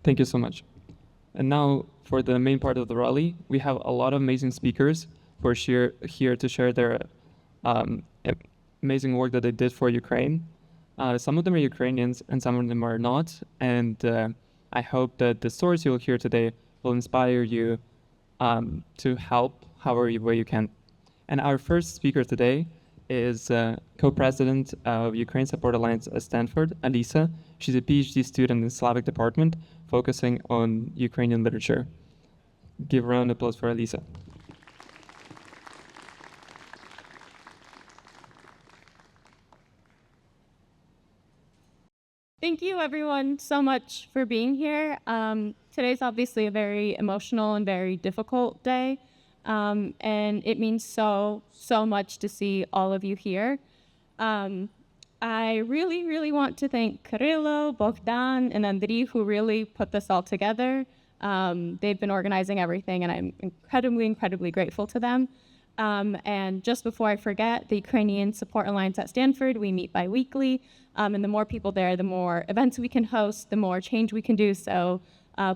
Thank you so much. And now for the main part of the rally, we have a lot of amazing speakers who are here to share their amazing work that they did for Ukraine. Some of them are Ukrainians and some of them are not. And I hope that the stories you'll hear today will inspire you to help however way you can. And our first speaker today is co-president of Ukraine Support Alliance at Stanford, Alisa. She's a PhD student in Slavic department, focusing on Ukrainian literature. Give a round of applause for Alisa. Thank you, everyone, so much for being here. Today's obviously a very emotional and very difficult day, and it means so much to see all of you here. I really want to thank Kirilo, Bogdan, and Andriy, who really put this all together. They've been organizing everything, and I'm incredibly grateful to them. And just before I forget, the Ukrainian Support Alliance at Stanford, we meet bi-weekly, and the more people there, the more events we can host, the more change we can do. So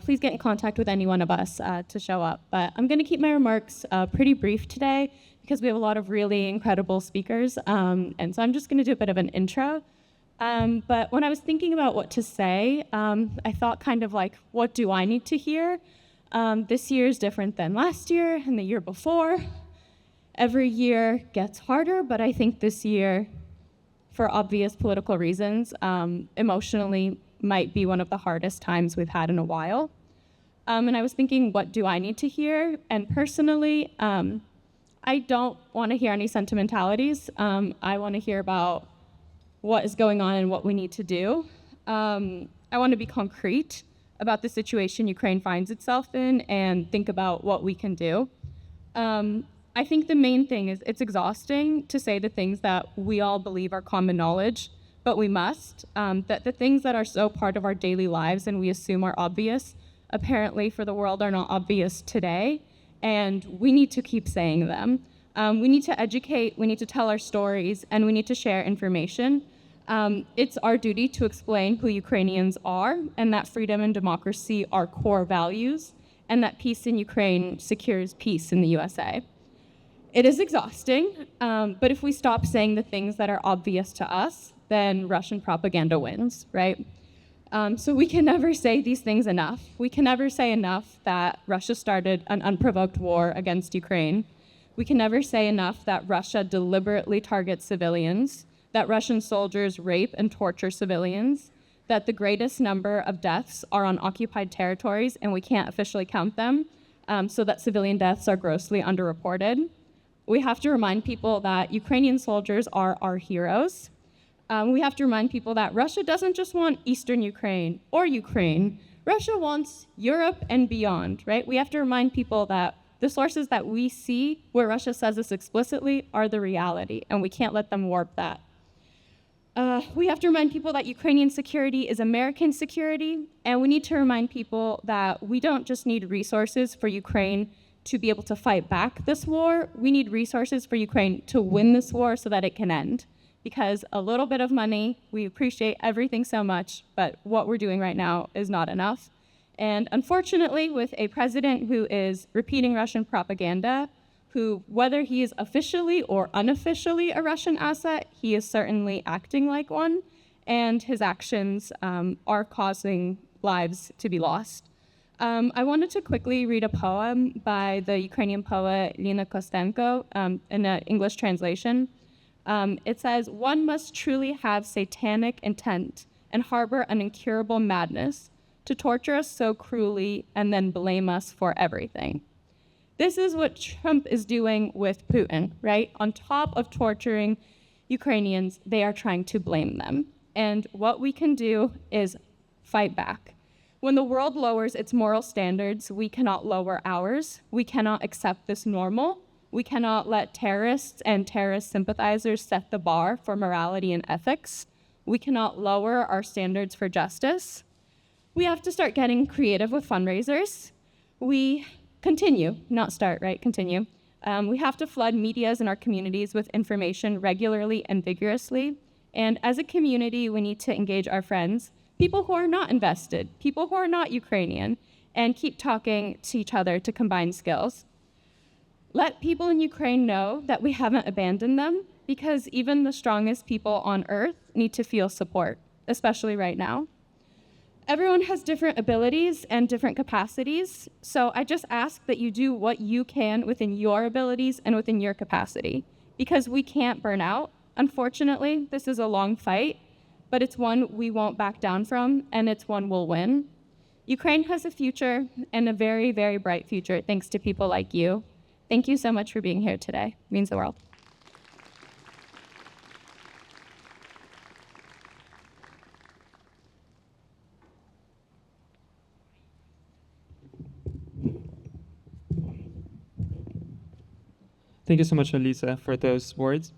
please get in contact with any one of us to show up. But I'm going to keep my remarks pretty brief today because we have a lot of really incredible speakers. And so I'm just going to do a bit of an intro. But when I was thinking about what to say, I thought kind of like, what do I need to hear? This year is different than last year and the year before. Every year gets harder, but I think this year, for obvious political reasons, emotionally might be one of the hardest times we've had in a while. And I was thinking, what do I need to hear? And personally, I don't want to hear any sentimentalities. I want to hear about what is going on and what we need to do. I want to be concrete about the situation Ukraine finds itself in and think about what we can do. I think the main thing is it's exhausting to say the things that we all believe are common knowledge, but we must. That the things that are so part of our daily lives and we assume are obvious, apparently for the world are not obvious today, and we need to keep saying them. We need to educate, we need to tell our stories, and we need to share information. It's our duty to explain who Ukrainians are and that freedom and democracy are core values, and that peace in Ukraine secures peace in the USA. It is exhausting, but if we stop saying the things that are obvious to us, then Russian propaganda wins, right? So we can never say these things enough. We can never say enough that Russia started an unprovoked war against Ukraine. We can never say enough that Russia deliberately targets civilians, that Russian soldiers rape and torture civilians, that the greatest number of deaths are on occupied territories and we can't officially count them, so that civilian deaths are grossly underreported. We have to remind people that Ukrainian soldiers are our heroes. We have to remind people that Russia doesn't just want Eastern Ukraine or Ukraine. Russia wants Europe and beyond, right? We have to remind people that the sources that we see where Russia says this explicitly are the reality, and we can't let them warp that. We have to remind people that Ukrainian security is American security, and we need to remind people that we don't just need resources for Ukraine to be able to fight back this war. We need resources for Ukraine to win this war so that it can end. Because a little bit of money, we appreciate everything so much, but what we're doing right now is not enough. And unfortunately, with a president who is repeating Russian propaganda, who, whether he is officially or unofficially a Russian asset, he is certainly acting like one, and his actions are causing lives to be lost. I wanted to quickly read a poem by the Ukrainian poet Lina Kostenko in an English translation. It says, "One must truly have satanic intent and harbor an incurable madness to torture us so cruelly and then blame us for everything." This is what Trump is doing with Putin, right? On top of torturing Ukrainians, they are trying to blame them. And what we can do is fight back. When the world lowers its moral standards, we cannot lower ours. We cannot accept this normal. We cannot let terrorists and terrorist sympathizers set the bar for morality and ethics. We cannot lower our standards for justice. We have to start getting creative with fundraisers. We continue, not start, right? Continue. We have to flood medias in our communities with information regularly and vigorously. And as a community, we need to engage our friends people who are not invested, people who are not Ukrainian, and keep talking to each other to combine skills. Let people in Ukraine know that we haven't abandoned them, because even the strongest people on earth need to feel support, especially right now. Everyone has different abilities and different capacities, so I just ask that you do what you can within your abilities and within your capacity, because we can't burn out. Unfortunately, this is a long fight, but it's one we won't back down from, and it's one we'll win. Ukraine has a future, and a very, very bright future, thanks to people like you. Thank you so much for being here today. It means the world. Thank you so much, Elisa, for those words.